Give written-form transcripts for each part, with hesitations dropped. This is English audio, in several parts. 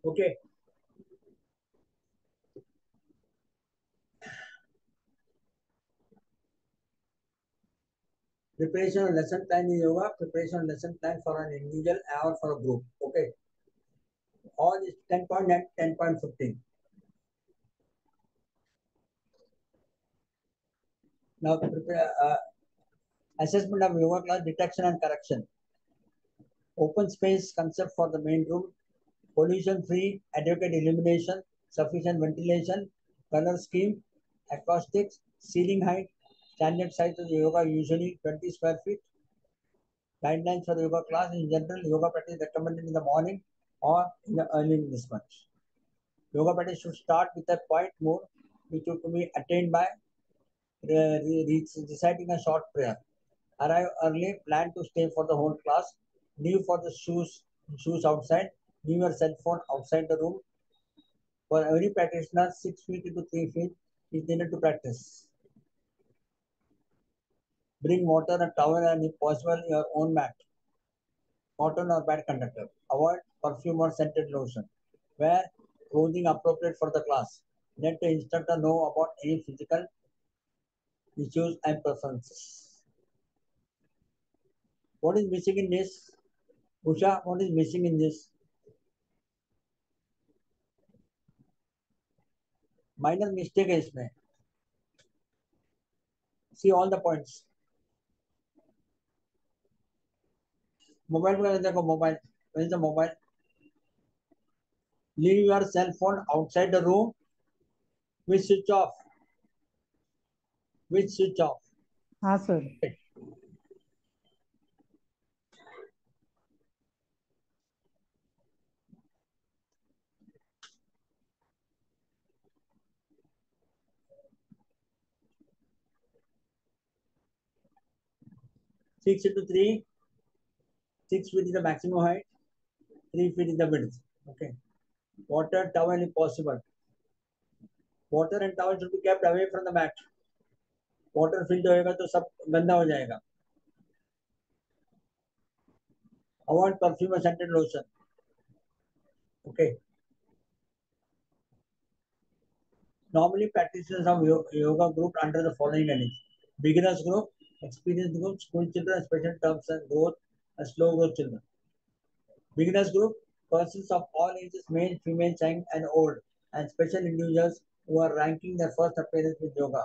Okay. Preparation of lesson plan in yoga, preparation of lesson plan for an individual or for a group. Okay. All is 10.9, 10.15. Now, assessment of yoga class detection and correction. Open space concept for the main room, pollution free, adequate illumination, sufficient ventilation, color scheme, acoustics, ceiling height, standard size of the yoga usually 20 square feet. Guidelines for the yoga class in general, yoga practice recommended in the morning or in the early in this month. Yoga practice should start with a quiet mode, which should be attained by reciting a short prayer. Arrive early, plan to stay for the whole class, leave for the shoes outside, leave your cell phone outside the room. For every practitioner, 6 feet into 3 feet is needed to practice. Bring water and towel and if possible your own mat, cotton or bad conductor. Avoid perfume or scented lotion. Wear clothing appropriate for the class. Let the instructor know about any physical issues and preferences. What is missing in this? Usha, what is missing in this? Minor mistake है इसमें. See all the points. Mobile को देखो mobile. Where is the mobile? Leave your cell phone outside the room. With switch off. With switch off. हाँ sir. 6 into 3. 6 feet is the maximum height. 3 feet is the width. Okay. Water, towel if possible. Water and towel should be kept away from the mat. Water filled होएगा तो सब गंदा हो जाएगा. Avoid perfume or scented lotion. Okay. Normally, practitioners of yoga group under the following headings: beginners group, experienced group, school children, special terms and growth, and slow growth children. Beginners group, persons of all ages, male, female, young, and old, and special individuals who are ranking their first appearance with yoga.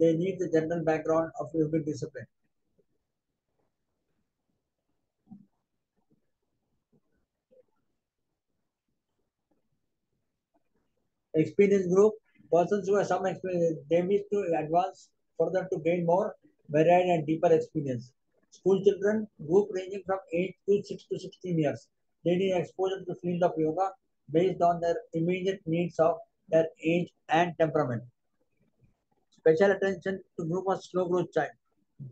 They need the general background of yogic discipline. Experienced group, persons who have some experience, they wish to advance further to gain more varied and deeper experience. School children, group ranging from 8 to 6 to 16 years. They need exposure to the field of yoga based on their immediate needs of their age and temperament. Special attention to group of slow growth child.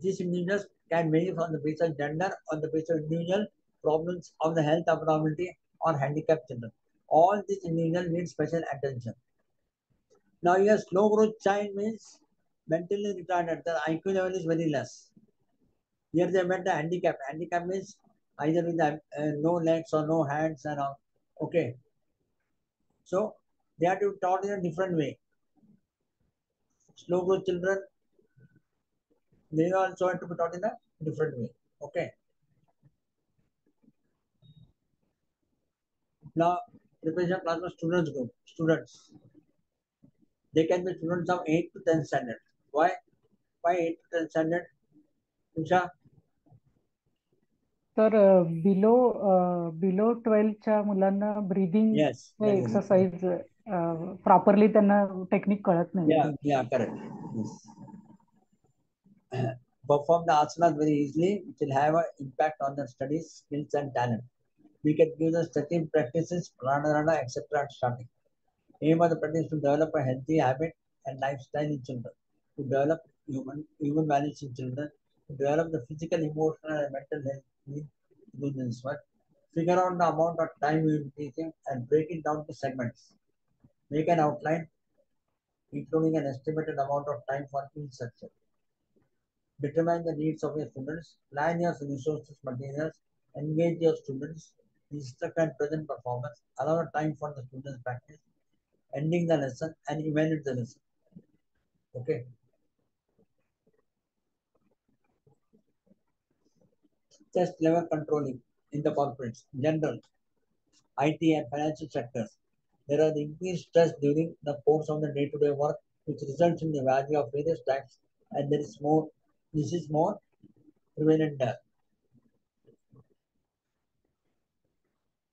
These individuals can vary from the basis of gender or the basis of individual problems of the health abnormality or handicapped children. All these individuals need special attention. Now, your slow growth child means mentally retarded. The IQ level is very less. Here they met the handicap. Handicap means either with no legs or no hands and all. Okay. So they have to be taught in a different way. Slow growth children, they also have to be taught in a different way. Okay. Now, preparation class for students group. Students. They can be students of 8 to 10 standard. Why? Why 8 to 10 standard? Usha? तर below 12च्या मुलांना breathing Yes. Exercise properly त्यांना technique कळत नाही. Yeah, correct. Yes. Perform the asanas very easily, which will have an impact on their studies, skills, and talent. We can give the stretching practices, pranayama, etc. at starting. Aim of the practice to develop a healthy habit and lifestyle in children, to develop human values in children, to develop the physical, emotional, and mental health. Do this one. Figure out the amount of time you will be taking and break it down to segments. Make an outline including an estimated amount of time for each section. Determine the needs of your students. Plan your resources, materials. Engage your students. Instruct and present performance. Allow time for the students' practice. Ending the lesson and evaluate the lesson. Okay. Stress level controlling in the corporates. General, IT and financial sectors. There are the increased stress during the course of the day-to-day work, which results in the value of various types, and there is more. This is more prevalent there.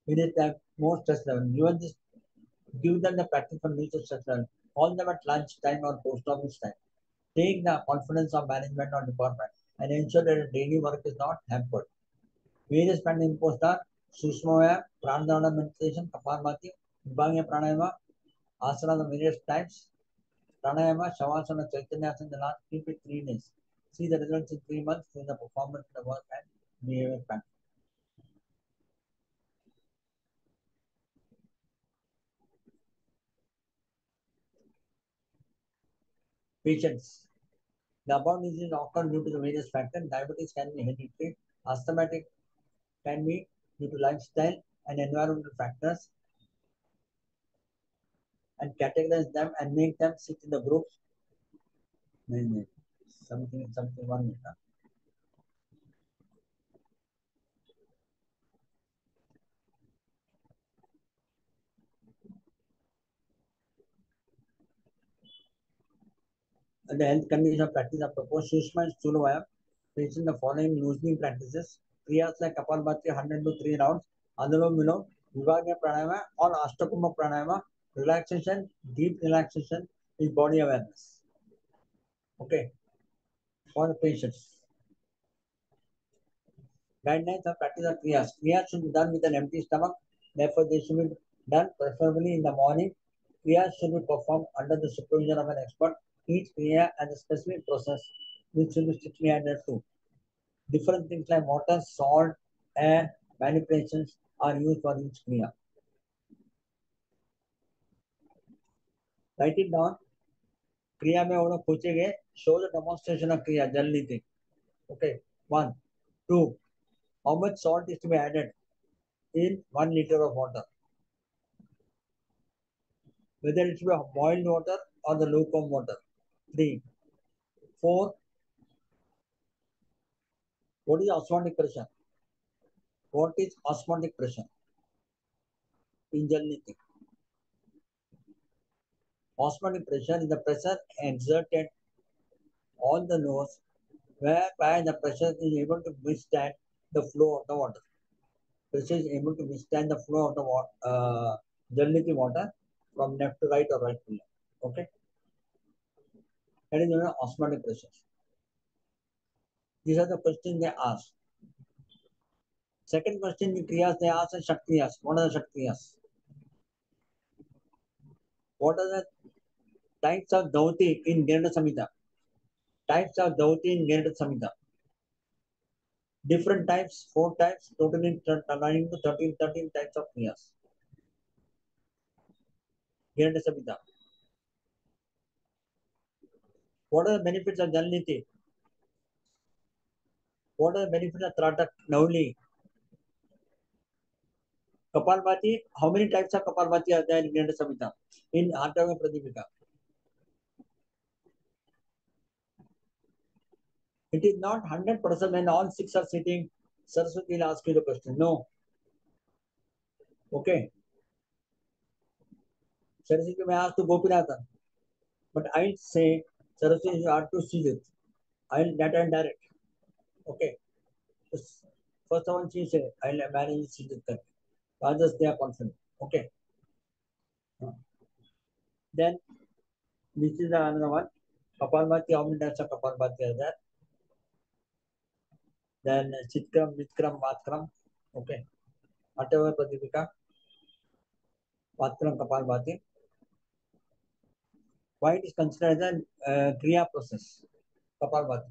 We need to have more stress level. Give them the practical needs of stress level. Call them at lunch time or post office time. Take the confidence of management or department and ensure that the daily work is not hampered. Various practice imposed are Sushma Pranadana meditation, Kapalbhati, Vibhagya Pranayama, asana the various types, Pranayama, Shavasana, Chaitanyasana, the last keep it 3 days. See the results in 3 months in the performance of the work and behavior pattern. Patients. The above disease occur due to the various factors. Diabetes can be hereditary. Asthmatic can be due to lifestyle and environmental factors, and categorize them and make them sit in the groups. Something 1 minute. The health condition of practice are proposed. Sushma and Sulavaya mention the following loosening practices. Kriyas like Kapalbhati 100 to 3 rounds, Anulom Vilom, Vibhagya Pranayama or Ashtakumbha Pranayama, relaxation, deep relaxation with body awareness. Okay, for the patients. Guidelines of practice of Kriyas. Kriyas should be done with an empty stomach, therefore they should be done preferably in the morning. Kriyas should be performed under the supervision of an expert. Each Kriya has a specific process which should be strictly adhered to. Different things like water, salt, air, manipulations are used for each Kriya. Write it down. Kriya में वो लोग पूछेंगे. Show the demonstration of Kriya. जल्दी थी. Okay. 1. 2. How much salt is to be added in 1 liter of water? Whether it should be boiled water or the lukewarm water. 3. 4. What is osmotic pressure? What is osmotic pressure? In jalniti. Osmotic pressure is the pressure exerted on the nose whereby the pressure is able to withstand the flow of the water. Pressure is able to withstand the flow of the jalniti water from left to right or right to left. Okay. That is known as osmotic pressure. These are the questions they ask. Second question, the kriyas they ask is Shakriyas. What are the Shakriyas? What are the types of Dauti in Girda Samhita? Types of Dauti in Girda Samhita. Different types, 4 types, totally 9 to 13 types of kriyas. Girda Samhita. What are the benefits of Jalniti? What are the benefits of Tratak Nauli? Kapalbhati, how many types of Kapalbhati are there in Girda Samhita? In Atava Pradipika. It is not 100% when all 6 are sitting, Saraswati will ask you the question. No. Okay. Saraswati may ask to Gopinathan. But I'll say, Saraswati, you have to see it. I'll that and direct. Okay. First of all, she said, I'll manage Sijit. Others, they are confident. Okay. Then, this is another one. Kapalbhati, how many types of Kapalbhati are there? Then, Chitkram, Mitkram, Matkram. Okay. Whatever Pradipika. Matkram, Kapalbhati. Why it is considered as a Kriya process? Kapalbhati.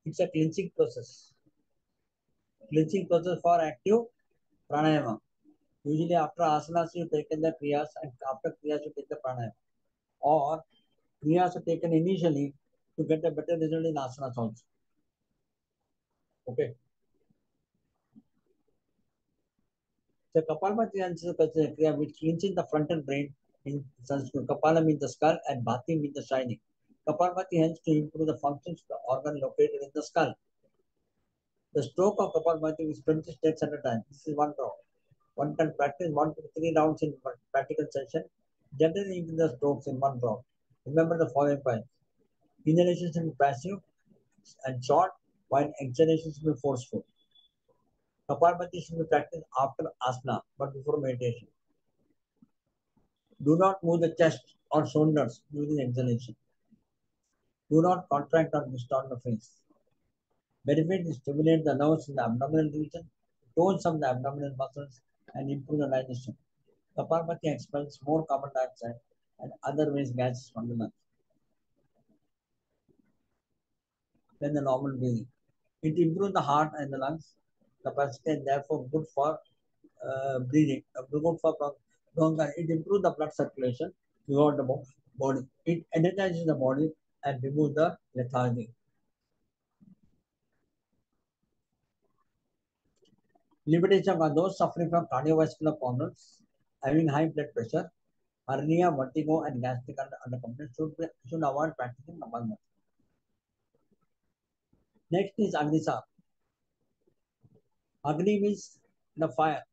It's a cleansing process. Cleansing process for active Pranayama. Usually after asanas you taken the kriyas and after kriyas you take the pranayama. Or kriyas are taken initially to get a better result in asanas also. Okay. So Kapalabhati answers the kriya which cleanses the frontal brain in Sanskrit. Kapala means the skull and Bhati means the shining. Kapalabhati helps to improve the functions of the organ located in the skull. The stroke of Kapalabhati is 20 steps at a time. This is one round. One can practice 1 to 3 rounds in practical session. Generally, even the strokes in one round. Remember the following points. Inhalation should be passive and short, while exhalation should be forceful. Kapalabhati should be practiced after asana, but before meditation. Do not move the chest or shoulders during exhalation. Do not contract or distort the face. Benefit stimulate the nerves in the abdominal region, tone some of the abdominal muscles, and improve the digestion. Kapalbhati expels more carbon dioxide and other waste gases from the lungs than the normal breathing. It improves the heart and the lungs capacity and therefore good for breathing, good for bronchi. It improves the blood circulation throughout the body. It energizes the body and removes the lethargy. Limitation are those suffering from cardiovascular problems, having high blood pressure, hernia, vertigo, and gastric under complaint should avoid practicing Kapalbhati. Next is Agnisa. Agni means the fire.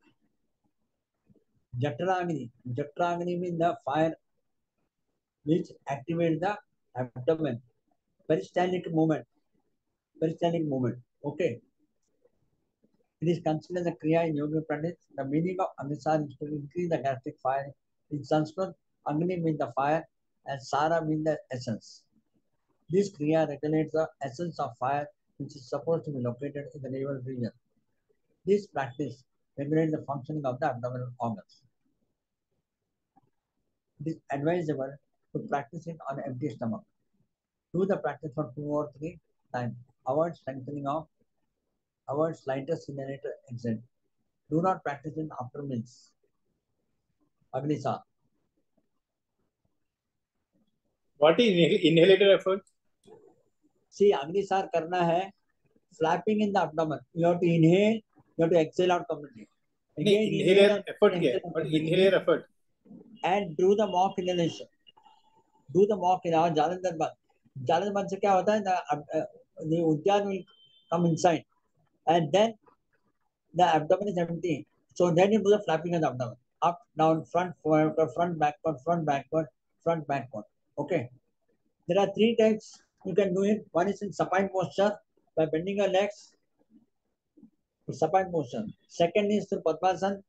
Jatragni. Jatragni means the fire which activates the abdomen. Peristaltic movement. Peristaltic movement. Okay. It is considered a kriya in yoga practice. The meaning of Agnisa is to increase the gastric fire. In Sanskrit, Agni means the fire and Sara means the essence. This kriya regulates the essence of fire which is supposed to be located in the navel region. This practice regulates the functioning of the abdominal organs. It is advisable to practice it on empty stomach. Do the practice for 2 or 3 times. Avoid strengthening of, avoid slightest inhalator exit. Do not practice it after meals. Agnisa. What is inhalator effort? See, Agnisar karna hai, flapping in the abdomen. You have to inhale, you have to exhale out completely. Again, inhale inhaler and effort क्या है? exhale out What completely. inhaler effort? And do the mock inhalation. Do the mock inhalation. Jalandhar Bandh. Jalandhar Bandh से क्या होता है? The Udyaan will come inside. And then the abdomen is empty. So then you do the flapping of the abdomen. Up, down, front, forward, front, backward, front, backward, front, backward. Okay. There are 3 types you can do it. One is in supine posture by bending your legs to supine posture. Second is to Padmasana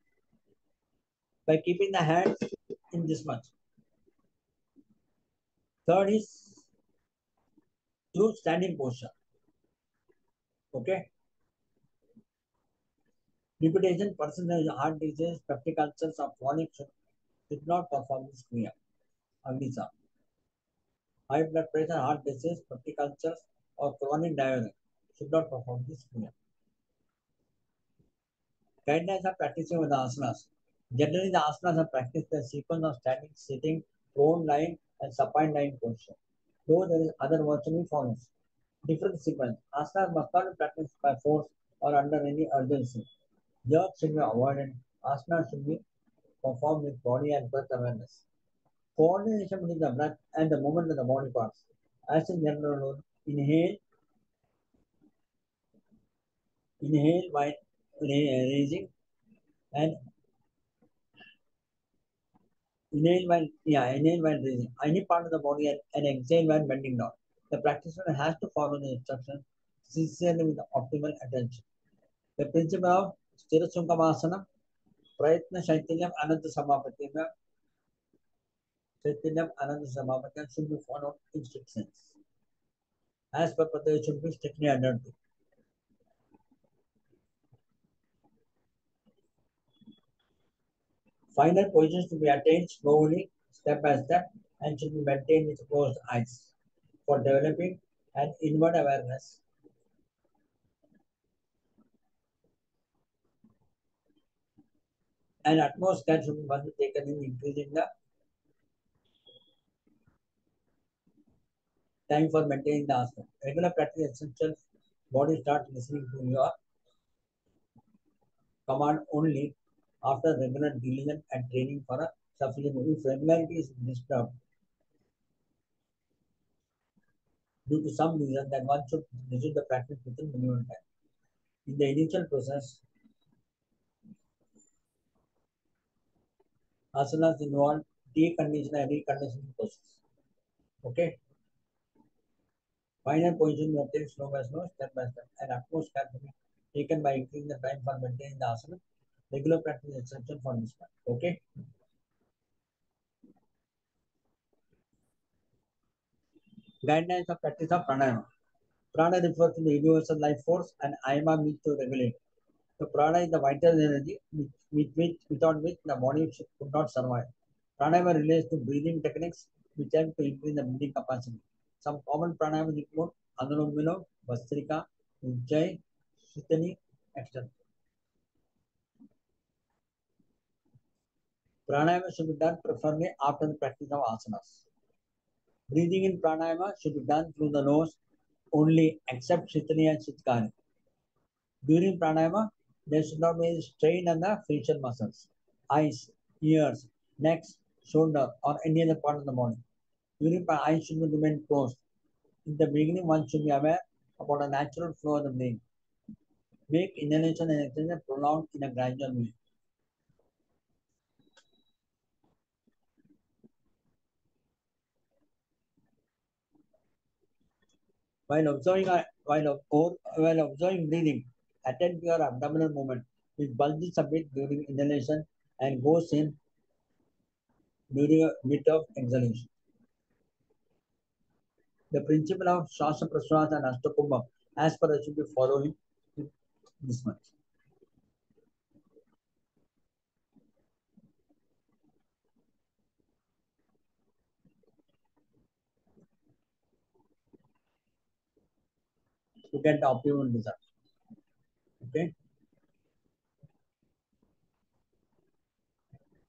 by keeping the hands in this much. Third is through standing posture. Okay. Limitation, person has heart disease, peptic ulcers, or chronic should not perform this kriya. Agnisa. High blood pressure, heart disease, peptic ulcers, or chronic diarrhea should not perform this kriya. Guidelines are practicing with the asanas. Generally, the asanas are practiced in a sequence of standing, sitting, prone lying, and supine lying posture. Though there is other virtually follows. Different sequence. Asanas must not be practiced by force or under any urgency. Jerks should be avoided. Asanas should be performed with body and breath awareness. Coordination between the breath and the movement of the body parts. As in general rule, inhale while raising and inhale while raising any part of the body and exhale while bending down. The practitioner has to follow the instructions sincerely with optimal attention. The principle of Sthirasunkamasana, Prayatna Chaitanyam Ananda Samapatiyam should be followed in strict sense. As per Patayo should be strictly adhered to. Final positions to be attained slowly, step by step, and should be maintained with closed eyes for developing an inward awareness. and utmost care should must be taken in increasing the time for maintaining the asana. Regular practice is essential. Body starts listening to your command only after regular diligence and training for a sufficient. If regularity is disturbed due to some reason, then one should resume the practice within minimum time. In the initial process, asanas involve deconditioning and reconditioning process. Okay. Final position will take slow by slow, step by step, and utmost care to be taken by increasing the time for maintaining the asana. Regular practice is essential for this one. Okay. Guidelines of practice of pranayama. Prana refers to the universal life force and ayama means to regulate. So prana is the vital energy without which the body could not survive. Pranayama relates to breathing techniques which help to increase the breathing capacity. Some common pranayamas include Anulom Vilom, Vastrika, Ujjayi, Sutani, etc. Pranayama should be done preferably after the practice of asanas. Breathing in pranayama should be done through the nose only except Sitani and Sitkani. During pranayama, there should not be strain on the facial muscles, eyes, ears, necks, shoulder, or any other part of the body. During pranayama, eyes should remain closed. In the beginning, one should be aware about the natural flow of the brain. Make inhalation and exhalation prolonged in a gradual way. While observing breathing, attend to your abdominal movement, which bulges a bit during inhalation and goes in during a bit of exhalation. The principle of Shasa Praswasa and Ashtakumbha, as per I should be following this much. To get the optimum result. Okay.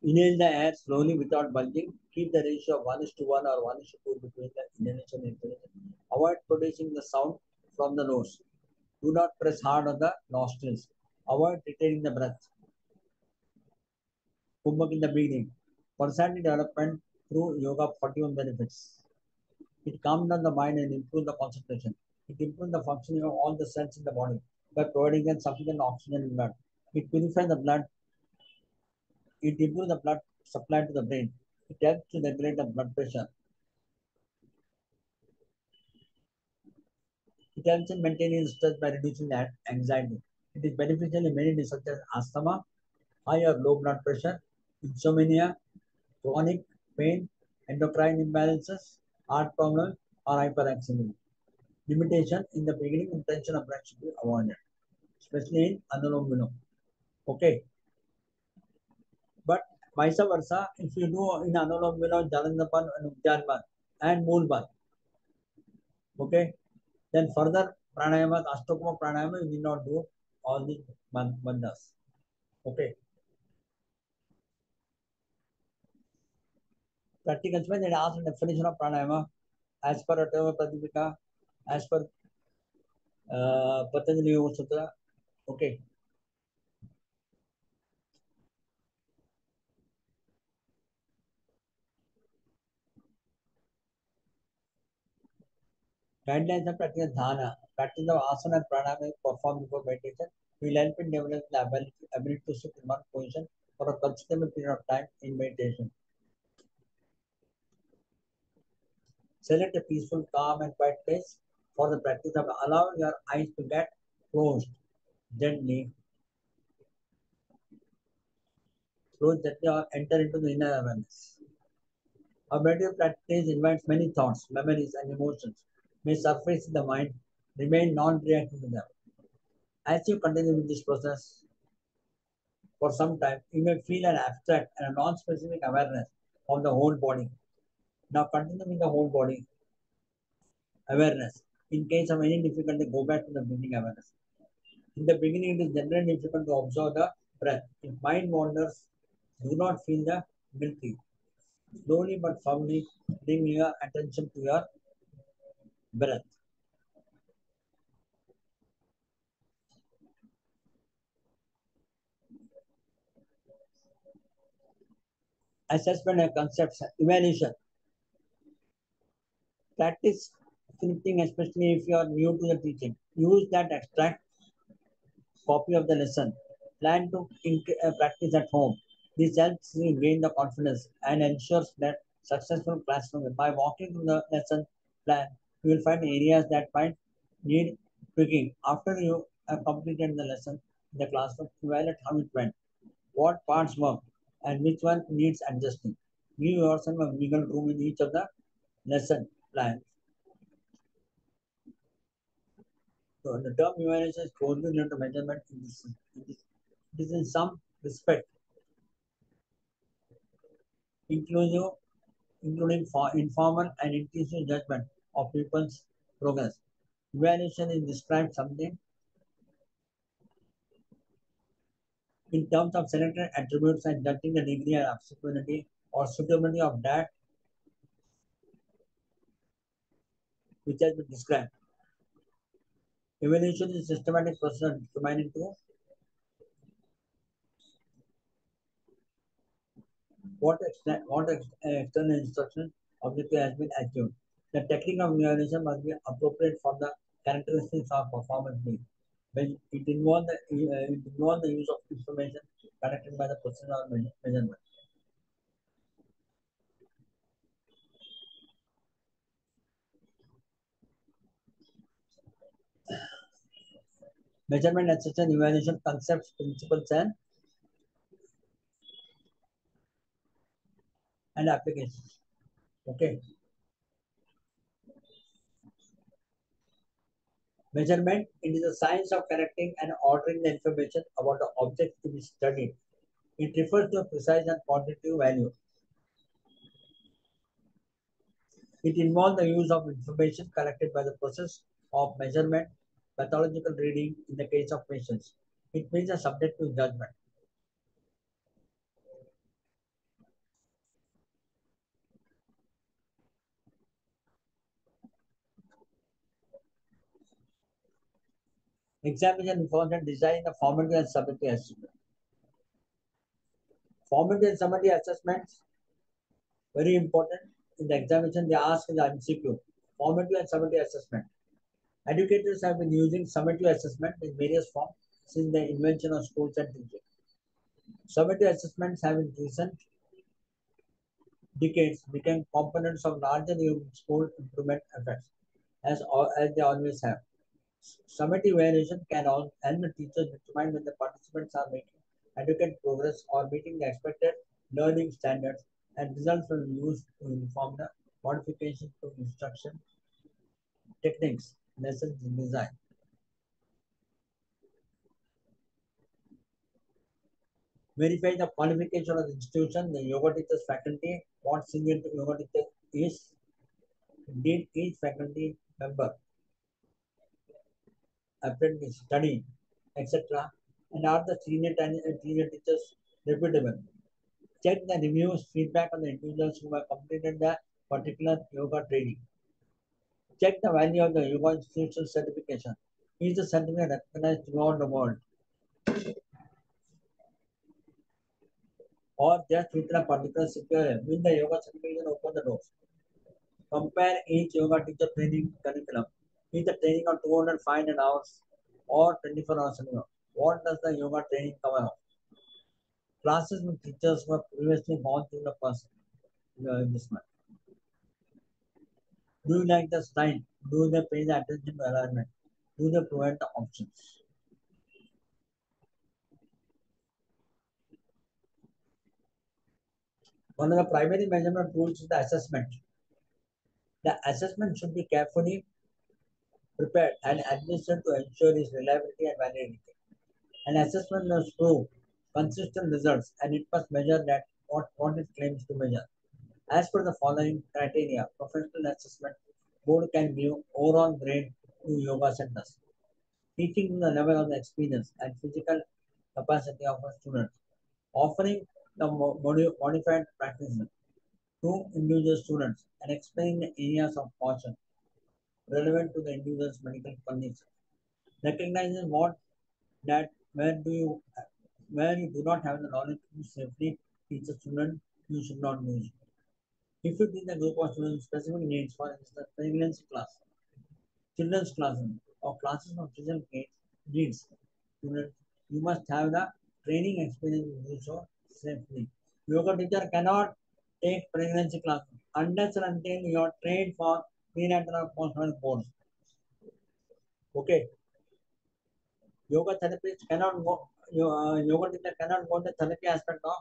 Inhale the air slowly without bulging. Keep the ratio of 1:1 or 1:2 between the inhalation and exhalation. Avoid producing the sound from the nose. Do not press hard on the nostrils. Avoid retaining the breath. Kumbhak in the beginning. Personality development through yoga 41 benefits. It calms down the mind and improves the concentration. It improves the functioning of all the cells in the body by providing them sufficient oxygen in blood. It purifies the blood. It improves the blood supply to the brain. It helps to regulate the blood pressure. It helps in maintaining stress by reducing the anxiety. It is beneficial in many diseases such as asthma, high or low blood pressure, insomnia, chronic pain, endocrine imbalances, heart problems, or hyperactivity. Limitation in the beginning, intention of breath should be avoided, especially in Anulom Vilom. Okay, but vice versa, if you do in Anulom Vilom, Jalandapan and Ujjayi and Moolban, okay, then further pranayama, Ashtokama pranayama, you need not do all the bandhas. Okay. Practical explain and ask the definition of pranayama as per Atava Pradipika, as per Patanjali Yoga Sutra. Okay. Guidelines of practice dhyana. Practice of asana and pranayama is performed before meditation will help in developing the ability to sit in one position for a considerable period of time in meditation. Select a peaceful, calm, and quiet place for the practice of allowing your eyes to get closed gently. Close gently or enter into the inner awareness. A meditative practice invites many thoughts, memories, and emotions may surface in the mind, remain non-reactive to them. As you continue with this process for some time, you may feel an abstract and a non-specific awareness of the whole body. Now continue with the whole body awareness. In case of any difficulty, go back to the breathing awareness. In the beginning, it is generally difficult to observe the breath. If mind wanders, Do not feel the guilty. Slowly but firmly bring your attention to your breath. Assessment and concepts, evaluation. Practice scripting, especially if you are new to the teaching. Use that extract copy of the lesson. Plan to practice at home. This helps you gain the confidence and ensures that successful classroom. By walking through the lesson plan, you will find areas that might need tweaking. After you have completed the lesson in the classroom, evaluate how it went, what parts work, and which one needs adjusting. Give yourself a wiggle room in each of the lesson plans. So the term evaluation is closely linked to measurement it is in some respect inclusive, including for informal and intuitive judgment of people's progress. Evaluation is described something in terms of selected attributes and judging the degree of acceptability or suitability of that which has been described. Evaluation is a systematic process determining to external instruction objective has been achieved. The technique of evaluation must be appropriate for the characteristics of performance needs. When it involves the use of information collected by the process or measurement. Measurement assessment evaluation concepts, principles, and applications. Okay. Measurement, it is a science of collecting and ordering the information about the object to be studied. It refers to a precise and quantitative value. It involves the use of information collected by the process of measurement, pathological reading in the case of patients. It means a subjective judgment. Examination information design the formative and summative assessment. Formative and summative assessments, very important. In the examination, they ask the MCQ. Formative and summative assessment. Educators have been using summative assessment in various forms since the invention of schools and teaching. Summative assessments have in recent decades become components of larger school improvement efforts, as they always have. Summative evaluation can help the teachers determine when the participants are making adequate progress or meeting the expected learning standards, and results will be used to inform the modification to instruction techniques, lessons design. Verify the qualification of the institution, the yoga teacher's faculty, what senior yoga teacher is, indeed each faculty member, apprentice, study, etc. And are the senior teachers reputable? Check the reviews, feedback on the individuals who have completed the particular yoga training. Check the value of the yoga institution certification. Is the certificate recognized throughout the world or just within a particular secure? Will the yoga certification open the doors? Compare each yoga teacher training curriculum. Is the training on 200, 500 hours or 24 hours a year? What does the yoga training cover? Classes with teachers who have previously gone through the first this month. Do you like the style? Do they pay the attention to alignment? Do they provide the options? One of the primary measurement tools is the assessment. The assessment should be carefully prepared and administered to ensure its reliability and validity. An assessment must prove consistent results and it must measure that what it claims to measure. As per the following criteria, professional assessment board can give overall grade to yoga centers, teaching to the level of the experience and physical capacity of a student, offering the modified practices to individual students and explain the areas of caution relevant to the individual's medical condition. Recognizing what that where you do not have the knowledge to safely teach a student, you should not use it. If you teach a group of students with specific needs, for instance, pregnancy class, children's classroom, or classes of special needs, students, you must have the training experience to do so safely. Yoga teacher cannot take pregnancy class unless and until you are trained for prenatal or postnatal course. Okay, yoga therapist cannot go. Yoga teacher cannot go the therapy aspect of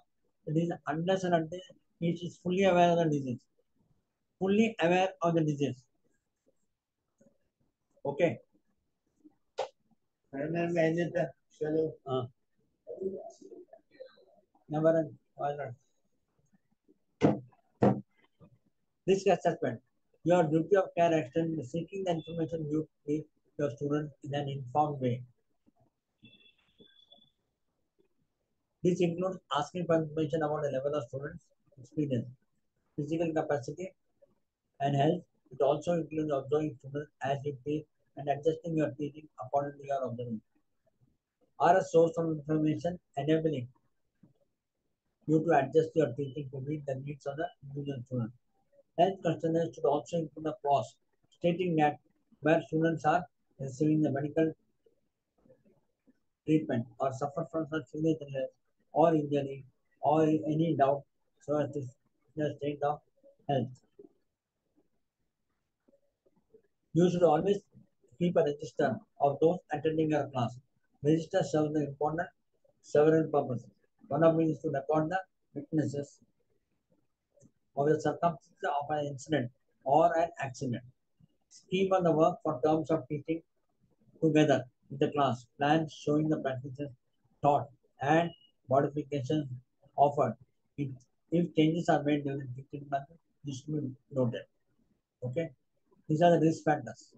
the disease unless and until he is fully aware of the disease. Fully aware of the disease. Okay. Number one. Risk assessment. Your duty of care extends to seeking the information you need your students in an informed way. This includes asking for information about the level of students' experience, physical capacity, and health. It also includes observing students as you teach and adjusting your teaching according to your observation. Are a source of information enabling you to adjust your teaching to meet the needs of the individual student. Health questionnaires should also include a clause stating that where students are receiving the medical treatment or suffer from such serious illness or injury or any doubt so as to the state of health. You should always keep a register of those attending your class. Register serves the important several purposes. One of which is to record the witnesses of the circumstances of an incident or an accident. Scheme on the work for terms of teaching together with the class. Plans showing the practices taught and modifications offered. If, if changes are made during the teaching method, this should be noted. Okay. These are the risk factors.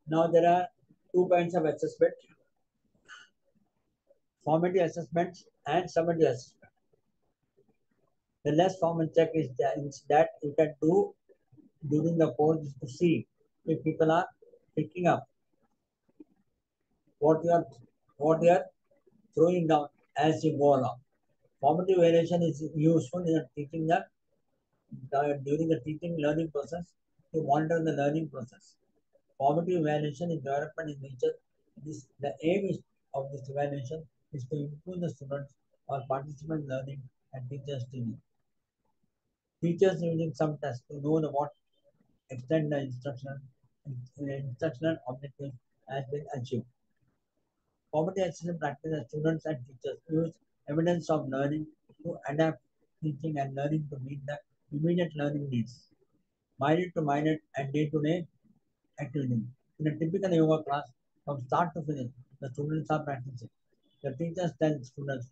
Now there are 2 kinds of assessment: formative assessments and summative assessment. The less formal check is that you can do during the course is to see if people are picking up what you are what you are throwing down as you go along. Formative evaluation is useful in teaching during the teaching learning process to monitor the learning process. Formative evaluation is development in nature. The aim of this evaluation is to improve the students or participant learning and teachers training. Teachers using some tests to know the what extent the instructional objective has been achieved. Formative assessment practice as students and teachers use evidence of learning to adapt teaching and learning to meet the immediate learning needs. Minute to minute and day to day activity. In a typical yoga class, from start to finish, the students are practicing. The teachers tell students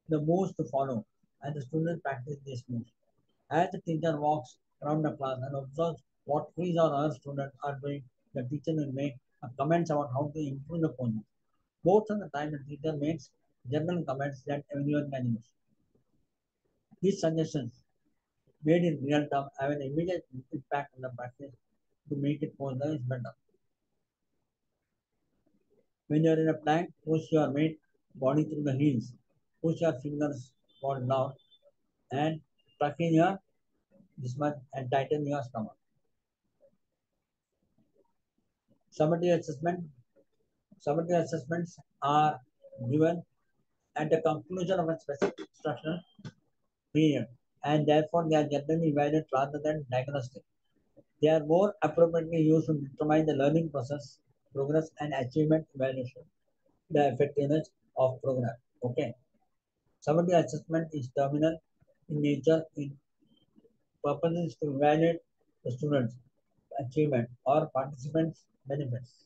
the moves to follow, and the students practice these moves. As the teacher walks around the class and observes what his or her students are doing, the teacher will make comments about how to improve the pose. Most of the time, the teacher makes general comments that everyone can use. These suggestions, made in real time, have an immediate impact on the practice to make it more better. When you are in a plank, push your weight body through the heels. Push your fingers forward down and tuck in your this much and tighten your stomach. Summative assessment. Summative assessments are given at the conclusion of a specific instructional period, and therefore they are generally evaluated rather than diagnostic. They are more appropriately used to determine the learning process, progress, and achievement evaluation, the effectiveness of program. Okay. Summative assessment is terminal in nature. Its purpose is to evaluate the students' achievement or participants' benefits.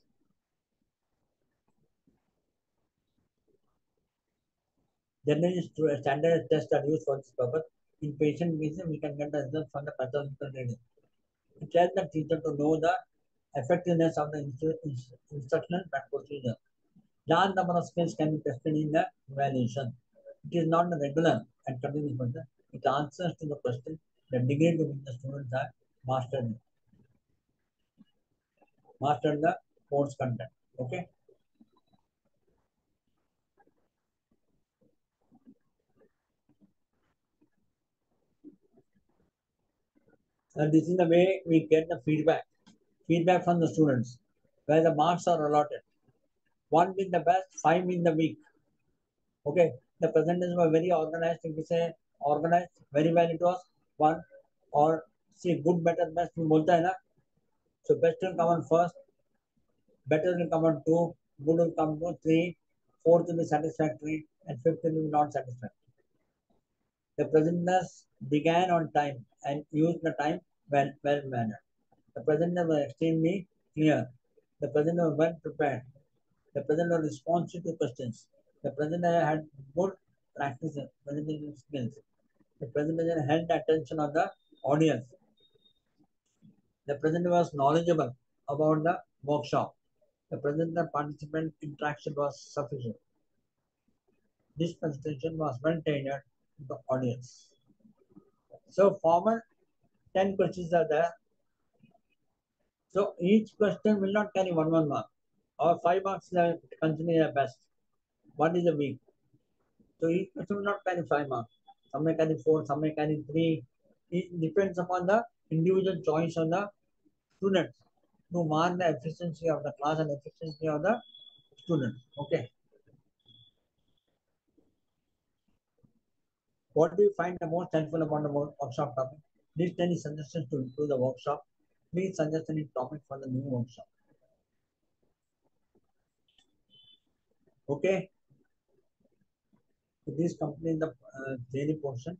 Generally, standard tests are used for this purpose. In patient cases, we can get the results from the pathological reading. It helps the teacher to know the effectiveness of the instructional procedure. Large number of skills can be tested in the evaluation. It is not a regular and continuous process. It answers to the question the degree to which the students have mastered the course content. Okay. And this is the way we get the feedback from the students, where the marks are allotted. 1 being the best, 5 being the weak. Okay, the presenters were very organized. If we say organized, very well it was 1, or see good, better, best. We बोलता है ना. So best will come on first, better will come on 2, good will come on 3, fourth will be satisfactory, and fifth will be not satisfactory. The presenters began on time and used the time well mannered. The presenter was extremely clear. The presenter was well prepared. The presenter was responsive to questions. The presenter had good practice presentation skills. The presenter held the attention of the audience. The presenter was knowledgeable about the workshop. The presenter participant interaction was sufficient. This presentation was well tailored to the audience. So formal 10 questions are there. So each question will not carry one mark. Or 5 marks are considered best. What is the weak? So each question will not carry 5 marks. Some may carry 4, some may carry 3. It depends upon the individual choice of the students to mark the efficiency of the class and efficiency of the students. Okay. What do you find the most helpful about the workshop topic? Please any suggestions to improve the workshop. Please suggest any topic for the new workshop. Okay. So this completes the theory portion.